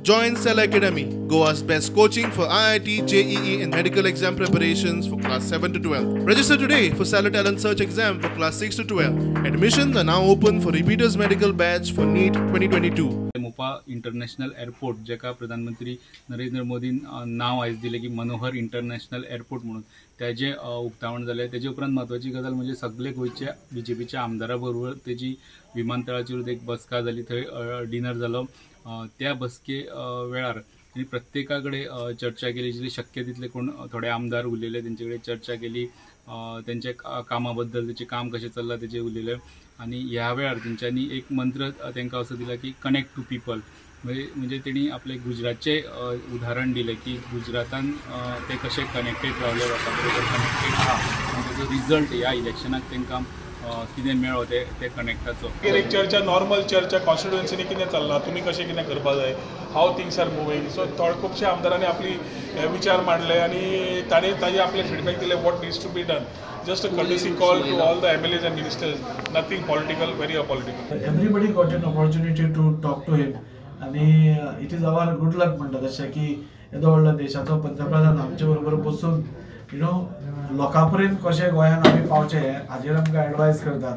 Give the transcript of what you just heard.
Join Cell Academy, Goa's best coaching for IIT, JEE and medical exam preparations for class 7 to 12. Register today for Cell Talent Search exam for class 6 to 12. Admissions are now open for repeaters medical batch for NEET 2022. मोपा international airport जेका प्रधानमंत्री नरेंद्र मोदीन नाव आयज दिले की Manohar international airport म्हणून त्याचे उक्तावण झाले। त्याच्या उपरांत महत्वाची गजाल म्हणजे सगळे गोयच्या बीजेपीच्या आमदारां बरोबर त्याची विमानतळाचेर एक बसका जाली, थंय डिनर जालो। त्या बसके वेळार आणि प्रत्येकाकडे चर्चा केली, जितले शक्य तितले कोण थोडे आमदार उरलेले तेंचे कडेन चर्चा केली, त्यांच्या कामाबद्दल, त्याचे काम कशें चल्लां तेचे उलयले। आणि ह्या वेळार तेंच्यांनी एक मंत्र तांकां असो दिला की कनेक्ट टू पीपल, म्हणजे तेणी आपले गुजरातचे उदाहरण दिले की गुजरातान ते कशे कनेक्टेड रावले, लोकां बरोबर कनेक्टेड आहा आनी तेजो रिजल्ट ह्या इलेक्शनाक तांकां कितें मेळ्ळो ते कनेक्टाचो। एक चर्चा, नॉर्मल चर्चा कॉन्स्टिट्युएन्सीनी कितें चल्लां, तुमी कशें कितें करपा जाय, हाव थिंग्स आर मुवींग। सो खुबशे आमदारांनी आपली विचार मांडले आनी ताणें ताजे आपले फीडबॅक दिले what needs to be done. Just a courtesy call to all the MLAs and ministers, nothing political, very apolitical. Everybody got an opportunity to talk to him, and it is our good luck म्हणटा तशें की येदो व्हडलो देशाचो पंतप्रधान आमचे बरोबर बसून लोकां पर्यंत कशें गोंयान आमी पावचे हाजेर आमकां एडवायस करतात।